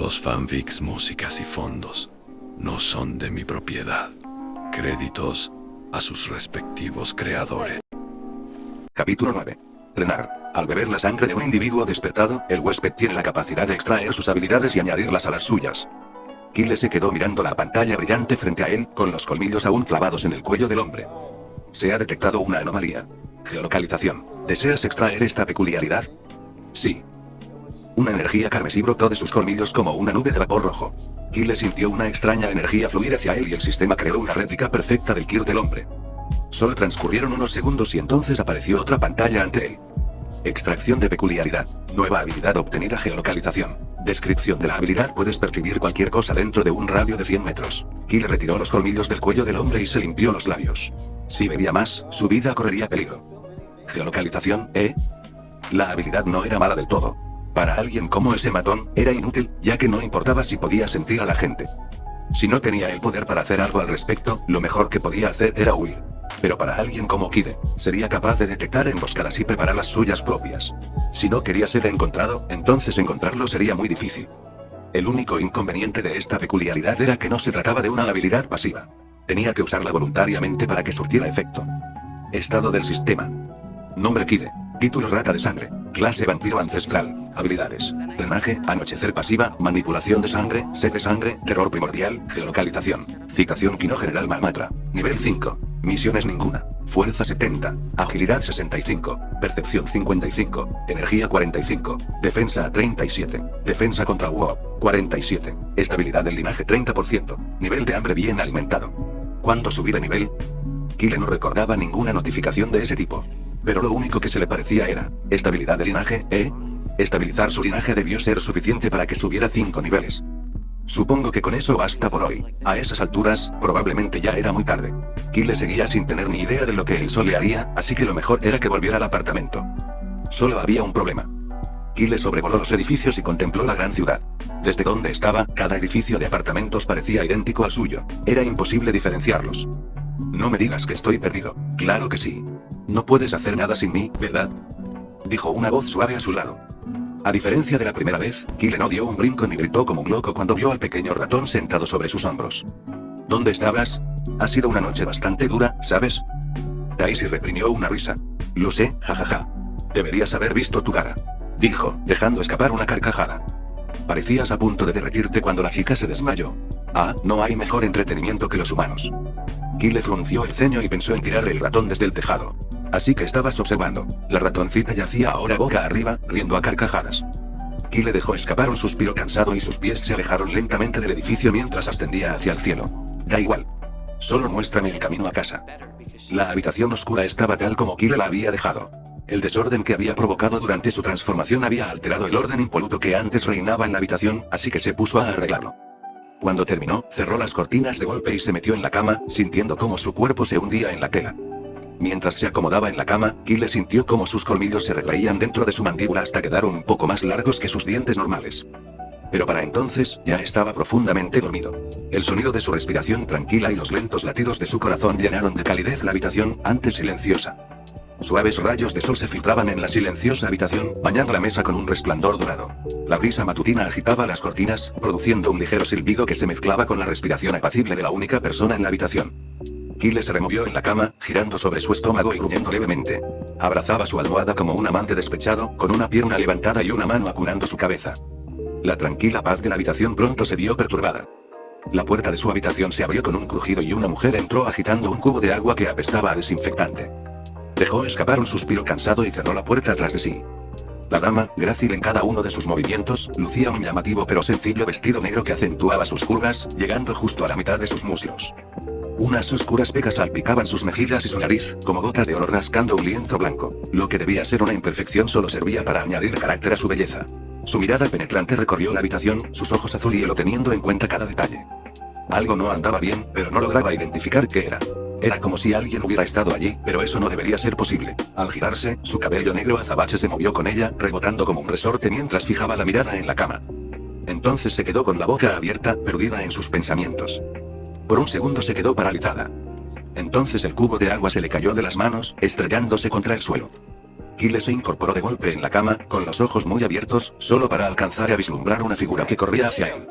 Los fanfics, músicas y fondos no son de mi propiedad. Créditos a sus respectivos creadores. Capítulo 9. Renar. Al beber la sangre de un individuo despertado, el huésped tiene la capacidad de extraer sus habilidades y añadirlas a las suyas. Kyle se quedó mirando la pantalla brillante frente a él, con los colmillos aún clavados en el cuello del hombre. Se ha detectado una anomalía. Geolocalización. ¿Deseas extraer esta peculiaridad? Sí. Una energía carmesí brotó de sus colmillos como una nube de vapor rojo. Kyle sintió una extraña energía fluir hacia él y el sistema creó una réplica perfecta del Kir del hombre. Solo transcurrieron unos segundos y entonces apareció otra pantalla ante él. Extracción de peculiaridad. Nueva habilidad obtenida. Geolocalización. Descripción de la habilidad: puedes percibir cualquier cosa dentro de un radio de 100 metros. Kyle retiró los colmillos del cuello del hombre y se limpió los labios. Si bebía más, su vida correría peligro. Geolocalización, La habilidad no era mala del todo. Para alguien como ese matón, era inútil, ya que no importaba si podía sentir a la gente. Si no tenía el poder para hacer algo al respecto, lo mejor que podía hacer era huir. Pero para alguien como Kyle, sería capaz de detectar emboscadas y preparar las suyas propias. Si no quería ser encontrado, entonces encontrarlo sería muy difícil. El único inconveniente de esta peculiaridad era que no se trataba de una habilidad pasiva. Tenía que usarla voluntariamente para que surtiera efecto. Estado del sistema. Nombre: Kyle. Título: Rata de sangre. Clase: vampiro ancestral. Habilidades: drenaje, anochecer pasiva, manipulación de sangre, sed de sangre, terror primordial, geolocalización. Citación: Kino General Mamatra. Nivel 5. Misiones: ninguna. Fuerza: 70. Agilidad: 65. Percepción: 55. Energía: 45. Defensa: 37. Defensa contra WoW: 47. Estabilidad del linaje: 30%. Nivel de hambre: bien alimentado. ¿Cuándo subí de nivel? Kyle no recordaba ninguna notificación de ese tipo. Pero lo único que se le parecía era: estabilidad de linaje, Estabilizar su linaje debió ser suficiente para que subiera 5 niveles. Supongo que con eso basta por hoy. A esas alturas, probablemente ya era muy tarde. Kyle seguía sin tener ni idea de lo que el sol le haría, así que lo mejor era que volviera al apartamento. Solo había un problema. Kyle sobrevoló los edificios y contempló la gran ciudad. Desde donde estaba, cada edificio de apartamentos parecía idéntico al suyo. Era imposible diferenciarlos. No me digas que estoy perdido. Claro que sí. No puedes hacer nada sin mí, ¿verdad? Dijo una voz suave a su lado. A diferencia de la primera vez, Kyle no dio un brinco ni gritó como un loco cuando vio al pequeño ratón sentado sobre sus hombros. ¿Dónde estabas? Ha sido una noche bastante dura, ¿sabes? Daisy reprimió una risa. Lo sé, jajaja. Deberías haber visto tu cara. Dijo, dejando escapar una carcajada. Parecías a punto de derretirte cuando la chica se desmayó. No hay mejor entretenimiento que los humanos. Kyle frunció el ceño y pensó en tirar el ratón desde el tejado. Así que estabas observando. La ratoncita yacía ahora boca arriba, riendo a carcajadas. Kyle dejó escapar un suspiro cansado y sus pies se alejaron lentamente del edificio mientras ascendía hacia el cielo. Da igual. Solo muéstrame el camino a casa. La habitación oscura estaba tal como Kyle la había dejado. El desorden que había provocado durante su transformación había alterado el orden impoluto que antes reinaba en la habitación, así que se puso a arreglarlo. Cuando terminó, cerró las cortinas de golpe y se metió en la cama, sintiendo cómo su cuerpo se hundía en la tela. Mientras se acomodaba en la cama, Kyle sintió cómo sus colmillos se retraían dentro de su mandíbula hasta quedar un poco más largos que sus dientes normales. Pero para entonces, ya estaba profundamente dormido. El sonido de su respiración tranquila y los lentos latidos de su corazón llenaron de calidez la habitación, antes silenciosa. Suaves rayos de sol se filtraban en la silenciosa habitación, bañando la mesa con un resplandor dorado. La brisa matutina agitaba las cortinas, produciendo un ligero silbido que se mezclaba con la respiración apacible de la única persona en la habitación. Kyle se removió en la cama, girando sobre su estómago y gruñendo levemente. Abrazaba su almohada como un amante despechado, con una pierna levantada y una mano acunando su cabeza. La tranquila paz de la habitación pronto se vio perturbada. La puerta de su habitación se abrió con un crujido y una mujer entró agitando un cubo de agua que apestaba a desinfectante. Dejó escapar un suspiro cansado y cerró la puerta tras de sí. La dama, grácil en cada uno de sus movimientos, lucía un llamativo pero sencillo vestido negro que acentuaba sus curvas, llegando justo a la mitad de sus muslos. Unas oscuras pegas salpicaban sus mejillas y su nariz, como gotas de oro rascando un lienzo blanco. Lo que debía ser una imperfección solo servía para añadir carácter a su belleza. Su mirada penetrante recorrió la habitación, sus ojos azul y hielo teniendo en cuenta cada detalle. Algo no andaba bien, pero no lograba identificar qué era. Era como si alguien hubiera estado allí, pero eso no debería ser posible. Al girarse, su cabello negro azabache se movió con ella, rebotando como un resorte mientras fijaba la mirada en la cama. Entonces se quedó con la boca abierta, perdida en sus pensamientos. Por un segundo se quedó paralizada. Entonces el cubo de agua se le cayó de las manos, estrellándose contra el suelo. Kyle se incorporó de golpe en la cama, con los ojos muy abiertos, solo para alcanzar a vislumbrar una figura que corría hacia él.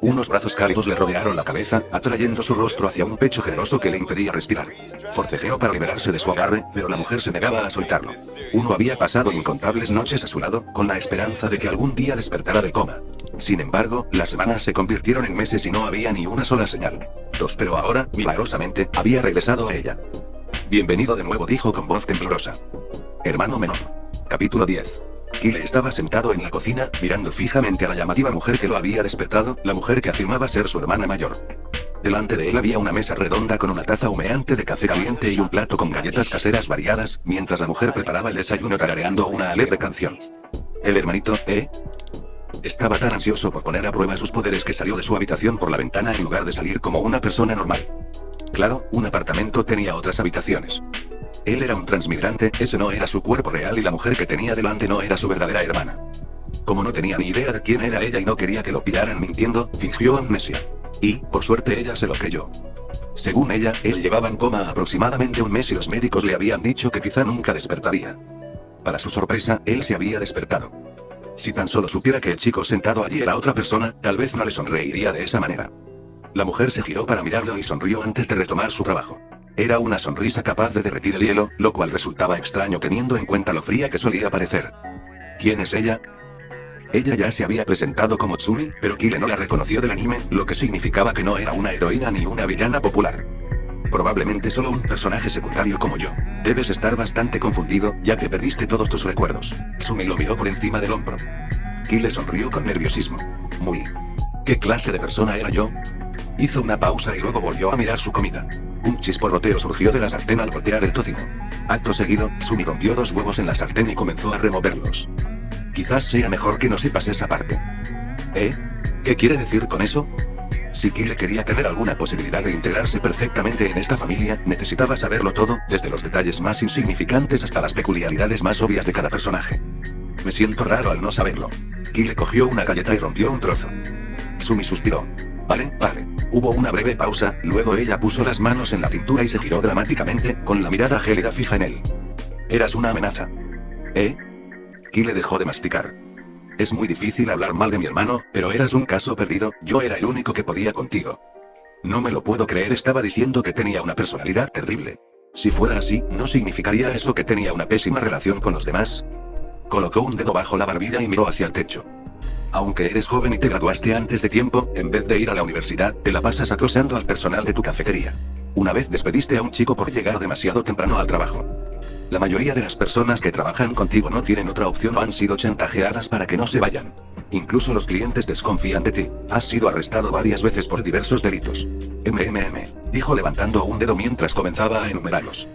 Unos brazos cálidos le rodearon la cabeza, atrayendo su rostro hacia un pecho generoso que le impedía respirar. Forcejeó para liberarse de su agarre, pero la mujer se negaba a soltarlo. Uno había pasado incontables noches a su lado, con la esperanza de que algún día despertara del coma. Sin embargo, las semanas se convirtieron en meses y no había ni una sola señal. Pero ahora, milagrosamente, había regresado a ella. Bienvenido de nuevo, dijo con voz temblorosa. Hermano menor. Capítulo 10. Kyle estaba sentado en la cocina, mirando fijamente a la llamativa mujer que lo había despertado, la mujer que afirmaba ser su hermana mayor. Delante de él había una mesa redonda con una taza humeante de café caliente y un plato con galletas caseras variadas, mientras la mujer preparaba el desayuno tarareando una alegre canción. El hermanito, ¿eh? Estaba tan ansioso por poner a prueba sus poderes que salió de su habitación por la ventana en lugar de salir como una persona normal. Claro, un apartamento tenía otras habitaciones. Él era un transmigrante, ese no era su cuerpo real y la mujer que tenía delante no era su verdadera hermana. Como no tenía ni idea de quién era ella y no quería que lo pillaran mintiendo, fingió amnesia. Y, por suerte, ella se lo creyó. Según ella, él llevaba en coma aproximadamente un mes y los médicos le habían dicho que quizá nunca despertaría. Para su sorpresa, él se había despertado. Si tan solo supiera que el chico sentado allí era otra persona, tal vez no le sonreiría de esa manera. La mujer se giró para mirarlo y sonrió antes de retomar su trabajo. Era una sonrisa capaz de derretir el hielo, lo cual resultaba extraño teniendo en cuenta lo fría que solía parecer. ¿Quién es ella? Ella ya se había presentado como Tsumi, pero Kyle no la reconoció del anime, lo que significaba que no era una heroína ni una villana popular. Probablemente solo un personaje secundario como yo. Debes estar bastante confundido, ya que perdiste todos tus recuerdos. Tsumi lo miró por encima del hombro. Kyle sonrió con nerviosismo. ¿Qué clase de persona era yo? Hizo una pausa y luego volvió a mirar su comida. Un chisporroteo surgió de la sartén al voltear el tocino. Acto seguido, Tsumi rompió 2 huevos en la sartén y comenzó a removerlos. Quizás sea mejor que no sepas esa parte. ¿Qué quiere decir con eso? Si Kyle quería tener alguna posibilidad de integrarse perfectamente en esta familia, necesitaba saberlo todo, desde los detalles más insignificantes hasta las peculiaridades más obvias de cada personaje. Me siento raro al no saberlo. Kyle cogió una galleta y rompió un trozo. Tsumi suspiró. Vale. Hubo una breve pausa, luego ella puso las manos en la cintura y se giró dramáticamente, con la mirada gélida fija en él. Eras una amenaza. Kyle dejó de masticar. Es muy difícil hablar mal de mi hermano, pero eras un caso perdido, yo era el único que podía contigo. No me lo puedo creer, estaba diciendo que tenía una personalidad terrible. Si fuera así, ¿no significaría eso que tenía una pésima relación con los demás? Colocó un dedo bajo la barbilla y miró hacia el techo. Aunque eres joven y te graduaste antes de tiempo, en vez de ir a la universidad, te la pasas acosando al personal de tu cafetería. Una vez despediste a un chico por llegar demasiado temprano al trabajo. La mayoría de las personas que trabajan contigo no tienen otra opción o han sido chantajeadas para que no se vayan. Incluso los clientes desconfían de ti. Has sido arrestado varias veces por diversos delitos. Dijo levantando un dedo mientras comenzaba a enumerarlos.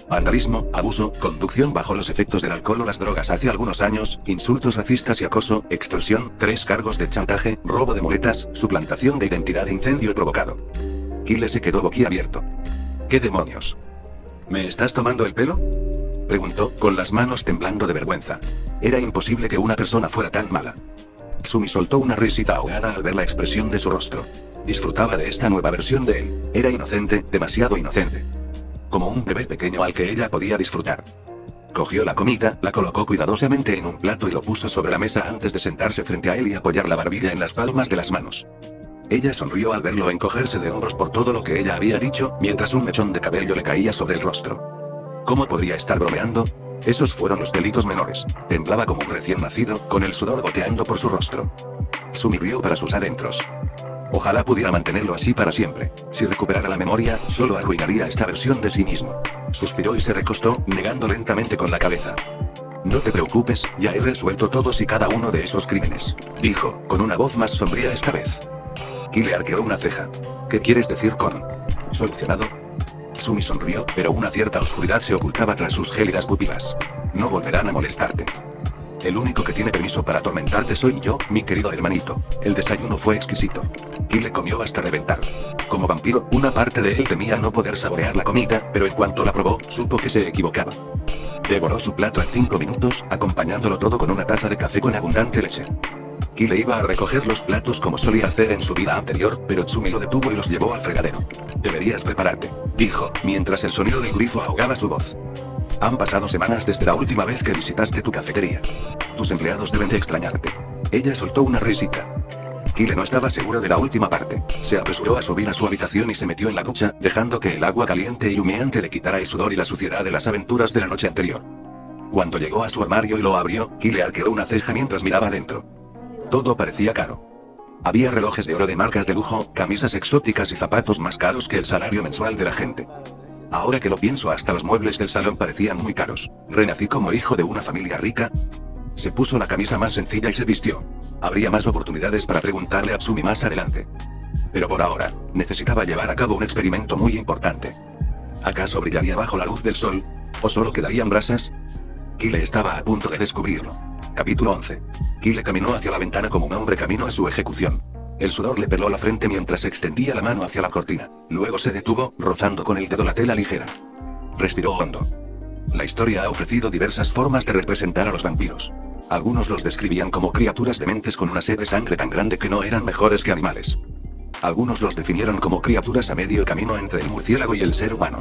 Vandalismo, abuso, conducción bajo los efectos del alcohol o las drogas hace algunos años, insultos racistas y acoso, extorsión, 3 cargos de chantaje, robo de muletas, suplantación de identidad e incendio provocado. Kyle se quedó boquiabierto. ¿Qué demonios? ¿Me estás tomando el pelo? Preguntó, con las manos temblando de vergüenza. Era imposible que una persona fuera tan mala. Tsumi soltó una risita ahogada al ver la expresión de su rostro. Disfrutaba de esta nueva versión de él. Era inocente, demasiado inocente. Como un bebé pequeño al que ella podía disfrutar. Cogió la comida, la colocó cuidadosamente en un plato y lo puso sobre la mesa antes de sentarse frente a él y apoyar la barbilla en las palmas de las manos. Ella sonrió al verlo encogerse de hombros por todo lo que ella había dicho, mientras un mechón de cabello le caía sobre el rostro. ¿Cómo podría estar bromeando? Esos fueron los delitos menores. Temblaba como un recién nacido, con el sudor goteando por su rostro. Tsumi rió para sus adentros. Ojalá pudiera mantenerlo así para siempre. Si recuperara la memoria, solo arruinaría esta versión de sí mismo. Suspiró y se recostó, negando lentamente con la cabeza. No te preocupes, ya he resuelto todos y cada uno de esos crímenes, dijo, con una voz más sombría esta vez. Kyle arqueó una ceja. ¿Qué quieres decir con solucionado? Tsumi sonrió, pero una cierta oscuridad se ocultaba tras sus gélidas pupilas. No volverán a molestarte. El único que tiene permiso para atormentarte soy yo, mi querido hermanito. El desayuno fue exquisito. Kyle comió hasta reventar. Como vampiro, una parte de él temía no poder saborear la comida, pero en cuanto la probó, supo que se equivocaba. Devoró su plato en 5 minutos, acompañándolo todo con una taza de café con abundante leche. Kyle iba a recoger los platos como solía hacer en su vida anterior, pero Tsumi lo detuvo y los llevó al fregadero. Deberías prepararte, dijo, mientras el sonido del grifo ahogaba su voz. Han pasado semanas desde la última vez que visitaste tu cafetería. Tus empleados deben de extrañarte. Ella soltó una risita. Kyle no estaba seguro de la última parte. Se apresuró a subir a su habitación y se metió en la ducha, dejando que el agua caliente y humeante le quitara el sudor y la suciedad de las aventuras de la noche anterior. Cuando llegó a su armario y lo abrió, Kyle arqueó una ceja mientras miraba adentro. Todo parecía caro. Había relojes de oro de marcas de lujo, camisas exóticas y zapatos más caros que el salario mensual de la gente. Ahora que lo pienso, hasta los muebles del salón parecían muy caros. ¿Renací como hijo de una familia rica? Se puso la camisa más sencilla y se vistió. Habría más oportunidades para preguntarle a Tsumi más adelante. Pero por ahora, necesitaba llevar a cabo un experimento muy importante. ¿Acaso brillaría bajo la luz del sol? ¿O solo quedarían brasas? Kyle estaba a punto de descubrirlo. Capítulo 11. Kyle caminó hacia la ventana como un hombre camino a su ejecución. El sudor le peló la frente mientras extendía la mano hacia la cortina. Luego se detuvo, rozando con el dedo la tela ligera. Respiró hondo. La historia ha ofrecido diversas formas de representar a los vampiros. Algunos los describían como criaturas dementes con una sed de sangre tan grande que no eran mejores que animales. Algunos los definieron como criaturas a medio camino entre el murciélago y el ser humano.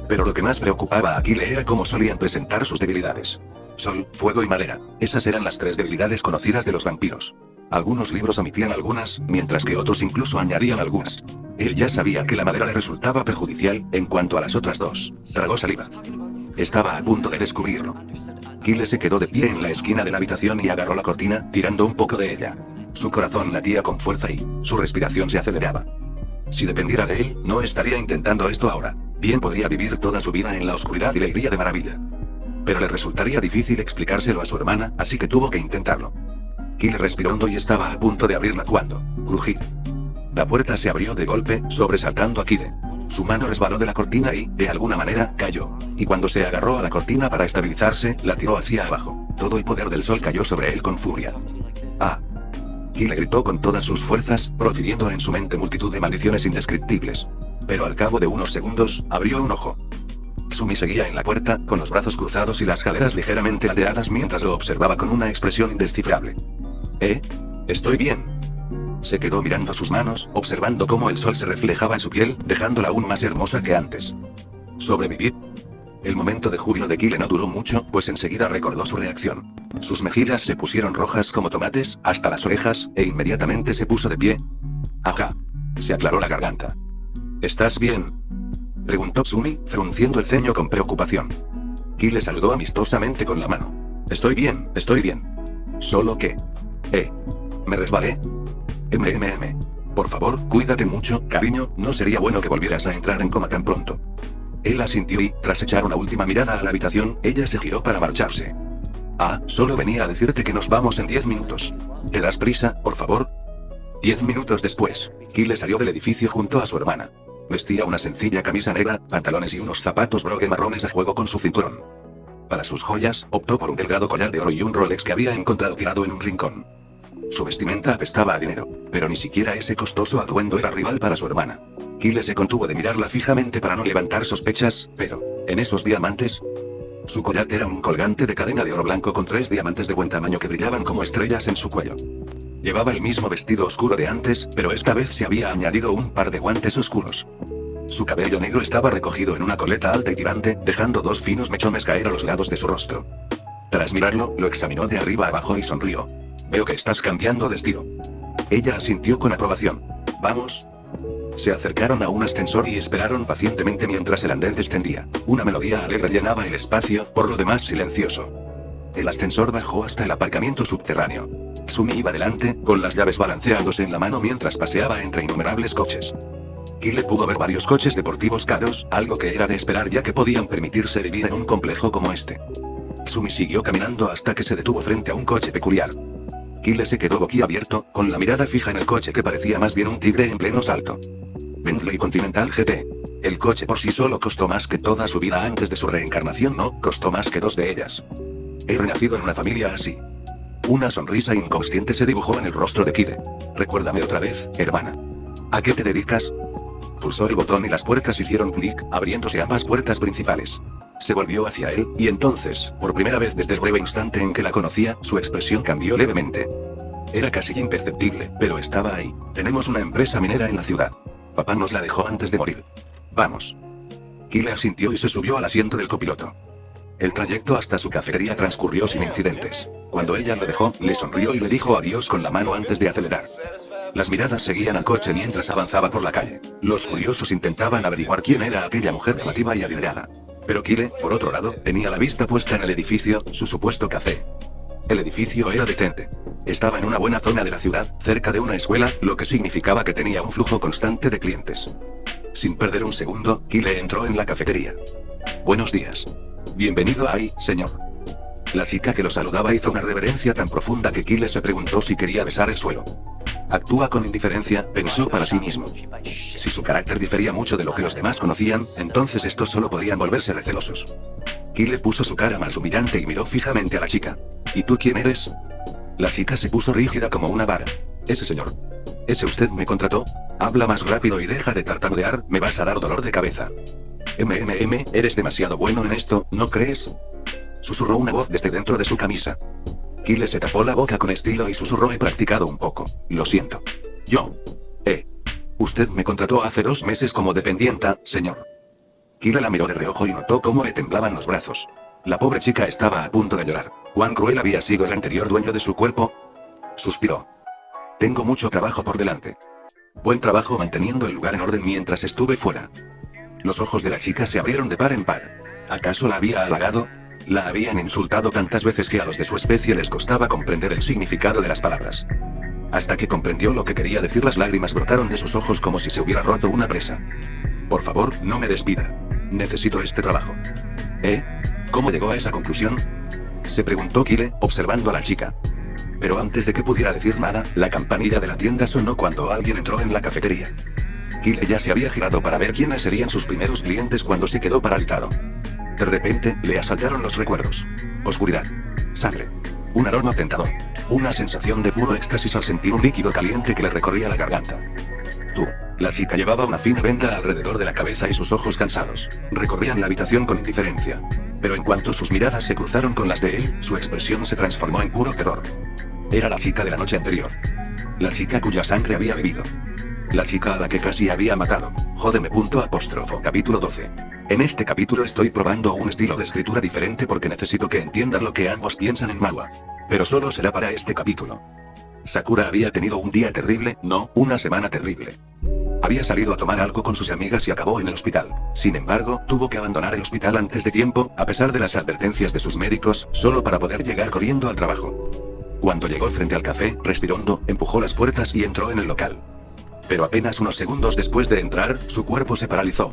Pero lo que más preocupaba a Kyle era cómo solían presentar sus debilidades. Sol, fuego y madera. Esas eran las 3 debilidades conocidas de los vampiros. Algunos libros omitían algunas, mientras que otros incluso añadían algunas. Él ya sabía que la madera le resultaba perjudicial, en cuanto a las otras 2. Tragó saliva. Estaba a punto de descubrirlo. Kyle se quedó de pie en la esquina de la habitación y agarró la cortina, tirando un poco de ella. Su corazón latía con fuerza y su respiración se aceleraba. Si dependiera de él, no estaría intentando esto ahora. Bien podría vivir toda su vida en la oscuridad y le iría de maravilla. Pero le resultaría difícil explicárselo a su hermana, así que tuvo que intentarlo. Kyle respiró hondo y estaba a punto de abrirla cuando crují. La puerta se abrió de golpe, sobresaltando a Kyle. Su mano resbaló de la cortina y, de alguna manera, cayó. Y cuando se agarró a la cortina para estabilizarse, la tiró hacia abajo. Todo el poder del sol cayó sobre él con furia. ¡Ah! Kyle gritó con todas sus fuerzas, profiriendo en su mente multitud de maldiciones indescriptibles. Pero al cabo de unos segundos, abrió un ojo. Tsumi seguía en la puerta, con los brazos cruzados y las caderas ligeramente ladeadas mientras lo observaba con una expresión indescifrable. Estoy bien. Se quedó mirando sus manos, observando cómo el sol se reflejaba en su piel, dejándola aún más hermosa que antes. ¿Sobrevivir? El momento de júbilo de Kyle no duró mucho, pues enseguida recordó su reacción. Sus mejillas se pusieron rojas como tomates, hasta las orejas, e inmediatamente se puso de pie. Ajá. Se aclaró la garganta. ¿Estás bien?, preguntó Tsumi, frunciendo el ceño con preocupación. Kyle saludó amistosamente con la mano. Estoy bien, estoy bien. Solo que... me resbalé. Por favor, cuídate mucho, cariño, no sería bueno que volvieras a entrar en coma tan pronto. Él asintió y, tras echar una última mirada a la habitación, ella se giró para marcharse. Ah, solo venía a decirte que nos vamos en 10 minutos. ¿Te das prisa, por favor? 10 minutos después, Kyle salió del edificio junto a su hermana. Vestía una sencilla camisa negra, pantalones y unos zapatos brogue marrones a juego con su cinturón. Para sus joyas, optó por un delgado collar de oro y un Rolex que había encontrado tirado en un rincón. Su vestimenta apestaba a dinero, pero ni siquiera ese costoso atuendo era rival para su hermana. Kyle se contuvo de mirarla fijamente para no levantar sospechas, pero, ¿en esos diamantes? Su collar era un colgante de cadena de oro blanco con 3 diamantes de buen tamaño que brillaban como estrellas en su cuello. Llevaba el mismo vestido oscuro de antes, pero esta vez se había añadido un par de guantes oscuros. Su cabello negro estaba recogido en una coleta alta y tirante, dejando 2 finos mechones caer a los lados de su rostro. Tras mirarlo, lo examinó de arriba abajo y sonrió. Veo que estás cambiando de estilo. Ella asintió con aprobación. ¿Vamos? Se acercaron a un ascensor y esperaron pacientemente mientras el andén descendía. Una melodía alegre llenaba el espacio, por lo demás silencioso. El ascensor bajó hasta el aparcamiento subterráneo. Tsumi iba delante, con las llaves balanceándose en la mano mientras paseaba entre innumerables coches. Kyle pudo ver varios coches deportivos caros, algo que era de esperar ya que podían permitirse vivir en un complejo como este. Tsumi siguió caminando hasta que se detuvo frente a un coche peculiar. Kyle se quedó boquiabierto, con la mirada fija en el coche que parecía más bien un tigre en pleno salto. Bentley Continental GT. El coche por sí solo costó más que toda su vida antes de su reencarnación, no, costó más que 2 de ellas. He renacido en una familia así. Una sonrisa inconsciente se dibujó en el rostro de Kyle. Recuérdame otra vez, hermana. ¿A qué te dedicas? Pulsó el botón y las puertas hicieron clic, abriéndose ambas puertas principales. Se volvió hacia él, y entonces, por primera vez desde el breve instante en que la conocía, su expresión cambió levemente. Era casi imperceptible, pero estaba ahí. Tenemos una empresa minera en la ciudad. Papá nos la dejó antes de morir. Vamos. Kyle asintió y se subió al asiento del copiloto. El trayecto hasta su cafetería transcurrió sin incidentes. Cuando ella lo dejó, le sonrió y le dijo adiós con la mano antes de acelerar. Las miradas seguían al coche mientras avanzaba por la calle. Los curiosos intentaban averiguar quién era aquella mujer llamativa y adinerada. Pero Kyle, por otro lado, tenía la vista puesta en el edificio, su supuesto café. El edificio era decente. Estaba en una buena zona de la ciudad, cerca de una escuela, lo que significaba que tenía un flujo constante de clientes. Sin perder un segundo, Kyle entró en la cafetería. Buenos días. Bienvenido ahí, señor. La chica que lo saludaba hizo una reverencia tan profunda que Kyle se preguntó si quería besar el suelo. Actúa con indiferencia, pensó para sí mismo. Si su carácter difería mucho de lo que los demás conocían, entonces estos solo podrían volverse recelosos. Kyle puso su cara más humillante y miró fijamente a la chica. ¿Y tú quién eres? La chica se puso rígida como una vara. Ese señor. ¿Ese usted me contrató? Habla más rápido y deja de tartamudear, me vas a dar dolor de cabeza. Eres demasiado bueno en esto, ¿no crees? Susurró una voz desde dentro de su camisa. Kyle se tapó la boca con estilo y susurró: he practicado un poco, lo siento. Usted me contrató hace 2 meses como dependienta, señor. Kyle la miró de reojo y notó cómo le temblaban los brazos. La pobre chica estaba a punto de llorar. ¿Cuán cruel había sido el anterior dueño de su cuerpo? Suspiró. Tengo mucho trabajo por delante. Buen trabajo manteniendo el lugar en orden mientras estuve fuera. Los ojos de la chica se abrieron de par en par. ¿Acaso la había halagado? La habían insultado tantas veces que a los de su especie les costaba comprender el significado de las palabras. Hasta que comprendió lo que quería decir, las lágrimas brotaron de sus ojos como si se hubiera roto una presa. Por favor, no me despida. Necesito este trabajo. ¿Cómo llegó a esa conclusión? Se preguntó Kyle, observando a la chica. Pero antes de que pudiera decir nada, la campanilla de la tienda sonó cuando alguien entró en la cafetería. Kyle ya se había girado para ver quiénes serían sus primeros clientes cuando se quedó paralizado. De repente, le asaltaron los recuerdos. Oscuridad. Sangre. Un aroma tentador. Una sensación de puro éxtasis al sentir un líquido caliente que le recorría la garganta. La chica llevaba una fina venda alrededor de la cabeza y sus ojos cansados recorrían la habitación con indiferencia. Pero en cuanto sus miradas se cruzaron con las de él, su expresión se transformó en puro terror. Era la chica de la noche anterior. La chica cuya sangre había bebido. La chica a la que casi había matado. Jódeme. Capítulo 12. En este capítulo estoy probando un estilo de escritura diferente porque necesito que entiendan lo que ambos piensan en Mawa. Pero solo será para este capítulo. Sakura había tenido un día terrible, no, una semana terrible. Había salido a tomar algo con sus amigas y acabó en el hospital. Sin embargo, tuvo que abandonar el hospital antes de tiempo, a pesar de las advertencias de sus médicos, solo para poder llegar corriendo al trabajo. Cuando llegó frente al café, respiró hondo, empujó las puertas y entró en el local. Pero apenas unos segundos después de entrar, su cuerpo se paralizó.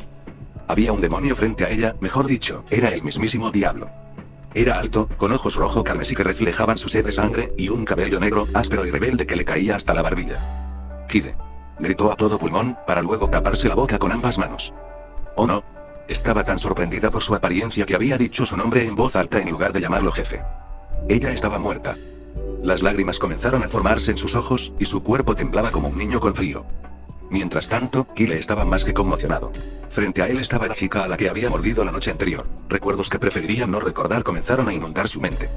Había un demonio frente a ella, mejor dicho, era el mismísimo diablo. Era alto, con ojos rojo carmesí que reflejaban su sed de sangre, y un cabello negro, áspero y rebelde que le caía hasta la barbilla. Kyle. Gritó a todo pulmón, para luego taparse la boca con ambas manos. Oh no. Estaba tan sorprendida por su apariencia que había dicho su nombre en voz alta en lugar de llamarlo jefe. Ella estaba muerta. Las lágrimas comenzaron a formarse en sus ojos, y su cuerpo temblaba como un niño con frío. Mientras tanto, Kyle estaba más que conmocionado. Frente a él estaba la chica a la que había mordido la noche anterior. Recuerdos que preferiría no recordar comenzaron a inundar su mente.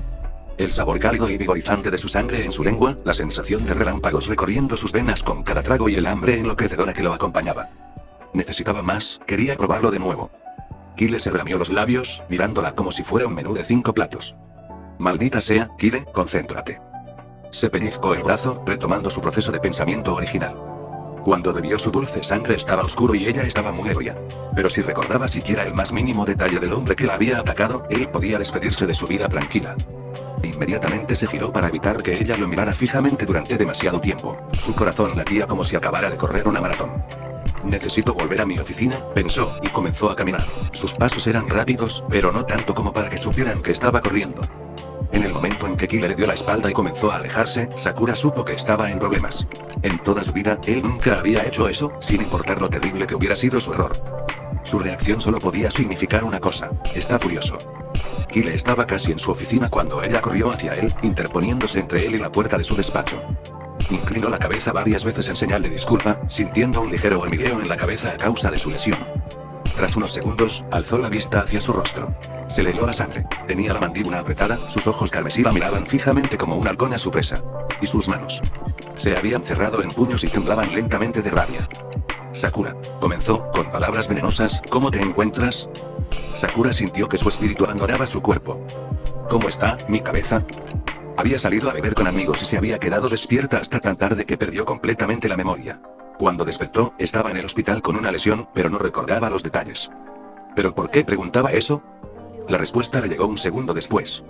El sabor cálido y vigorizante de su sangre en su lengua, la sensación de relámpagos recorriendo sus venas con cada trago y el hambre enloquecedora que lo acompañaba. Necesitaba más, quería probarlo de nuevo. Kyle se relamió los labios, mirándola como si fuera un menú de 5 platos. Maldita sea, Kyle, concéntrate. Se pellizcó el brazo, retomando su proceso de pensamiento original. Cuando bebió su dulce sangre estaba oscuro y ella estaba muy ebria. Pero si recordaba siquiera el más mínimo detalle del hombre que la había atacado, él podía despedirse de su vida tranquila. Inmediatamente se giró para evitar que ella lo mirara fijamente durante demasiado tiempo. Su corazón latía como si acabara de correr una maratón. Necesito volver a mi oficina, pensó, y comenzó a caminar. Sus pasos eran rápidos, pero no tanto como para que supieran que estaba corriendo. En el momento en que Kyle le dio la espalda y comenzó a alejarse, Sakura supo que estaba en problemas. En toda su vida, él nunca había hecho eso, sin importar lo terrible que hubiera sido su error. Su reacción solo podía significar una cosa: está furioso. Kyle estaba casi en su oficina cuando ella corrió hacia él, interponiéndose entre él y la puerta de su despacho. Inclinó la cabeza varias veces en señal de disculpa, sintiendo un ligero hormigueo en la cabeza a causa de su lesión. Tras unos segundos, alzó la vista hacia su rostro. Se le heló la sangre. Tenía la mandíbula apretada, sus ojos carmesí la miraban fijamente como un halcón a su presa. Y sus manos se habían cerrado en puños y temblaban lentamente de rabia. Sakura, comenzó, con palabras venenosas, ¿cómo te encuentras? Sakura sintió que su espíritu abandonaba su cuerpo. ¿Cómo está, mi cabeza? Había salido a beber con amigos y se había quedado despierta hasta tan tarde que perdió completamente la memoria. Cuando despertó, estaba en el hospital con una lesión, pero no recordaba los detalles. ¿Pero por qué preguntaba eso? La respuesta le llegó un segundo después.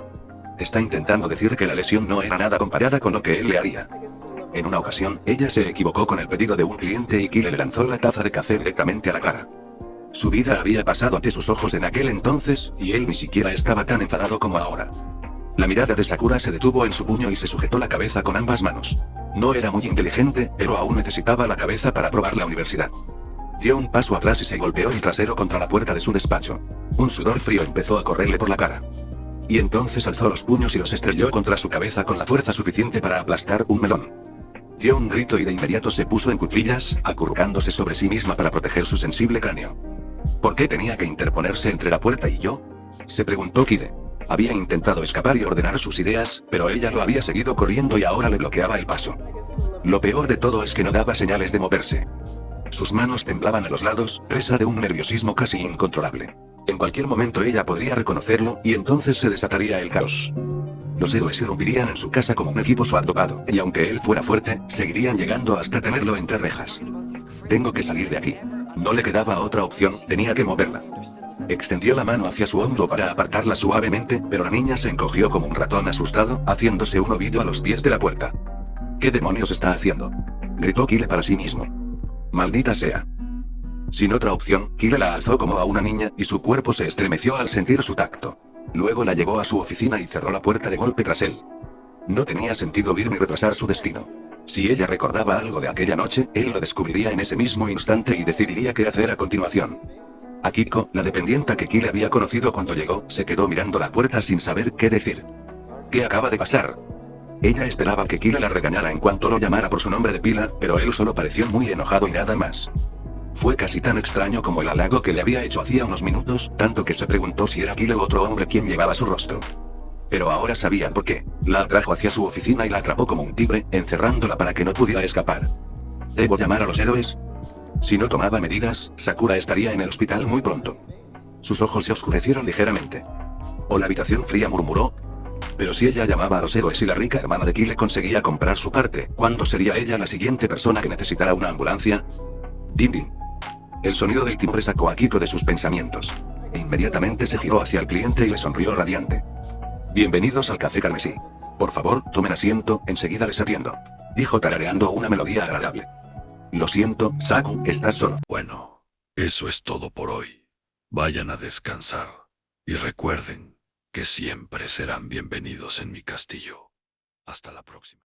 Está intentando decir que la lesión no era nada comparada con lo que él le haría. En una ocasión, ella se equivocó con el pedido de un cliente y Kyle le lanzó la taza de café directamente a la cara. Su vida había pasado ante sus ojos en aquel entonces, y él ni siquiera estaba tan enfadado como ahora. La mirada de Sakura se detuvo en su puño y se sujetó la cabeza con ambas manos. No era muy inteligente, pero aún necesitaba la cabeza para probar la universidad. Dio un paso atrás y se golpeó el trasero contra la puerta de su despacho. Un sudor frío empezó a correrle por la cara. Y entonces alzó los puños y los estrelló contra su cabeza con la fuerza suficiente para aplastar un melón. Dio un grito y de inmediato se puso en cuclillas, acurrucándose sobre sí misma para proteger su sensible cráneo. ¿Por qué tenía que interponerse entre la puerta y yo? Se preguntó Kyle. Había intentado escapar y ordenar sus ideas, pero ella lo había seguido corriendo y ahora le bloqueaba el paso. Lo peor de todo es que no daba señales de moverse. Sus manos temblaban a los lados, presa de un nerviosismo casi incontrolable. En cualquier momento ella podría reconocerlo, y entonces se desataría el caos. Los héroes irrumpirían en su casa como un equipo SWAT dopado, y aunque él fuera fuerte, seguirían llegando hasta tenerlo entre rejas. Tengo que salir de aquí. No le quedaba otra opción, tenía que moverla. Extendió la mano hacia su hombro para apartarla suavemente, pero la niña se encogió como un ratón asustado, haciéndose un ovillo a los pies de la puerta. ¿Qué demonios está haciendo? Gritó Kyle para sí mismo. Maldita sea. Sin otra opción, Kyle la alzó como a una niña, y su cuerpo se estremeció al sentir su tacto. Luego la llevó a su oficina y cerró la puerta de golpe tras él. No tenía sentido huir ni retrasar su destino. Si ella recordaba algo de aquella noche, él lo descubriría en ese mismo instante y decidiría qué hacer a continuación. Akiko, la dependienta que Kyle había conocido cuando llegó, se quedó mirando la puerta sin saber qué decir. ¿Qué acaba de pasar? Ella esperaba que Kyle la regañara en cuanto lo llamara por su nombre de pila, pero él solo pareció muy enojado y nada más. Fue casi tan extraño como el halago que le había hecho hacía unos minutos, tanto que se preguntó si era Kyle u otro hombre quien llevaba su rostro. Pero ahora sabía por qué. La atrajo hacia su oficina y la atrapó como un tigre, encerrándola para que no pudiera escapar. ¿Debo llamar a los héroes? Si no tomaba medidas, Sakura estaría en el hospital muy pronto. Sus ojos se oscurecieron ligeramente. ¿O la habitación fría murmuró? Pero si ella llamaba a los héroes y la rica hermana de Kyle conseguía comprar su parte, ¿cuándo sería ella la siguiente persona que necesitara una ambulancia? Din din. El sonido del timbre sacó a Akiko de sus pensamientos. E inmediatamente se giró hacia el cliente y le sonrió radiante. Bienvenidos al Café Carmesí. Por favor, tomen asiento, enseguida les atiendo. Dijo tarareando una melodía agradable. Lo siento, Saku, estás solo. Bueno, eso es todo por hoy. Vayan a descansar. Y recuerden que siempre serán bienvenidos en mi castillo. Hasta la próxima.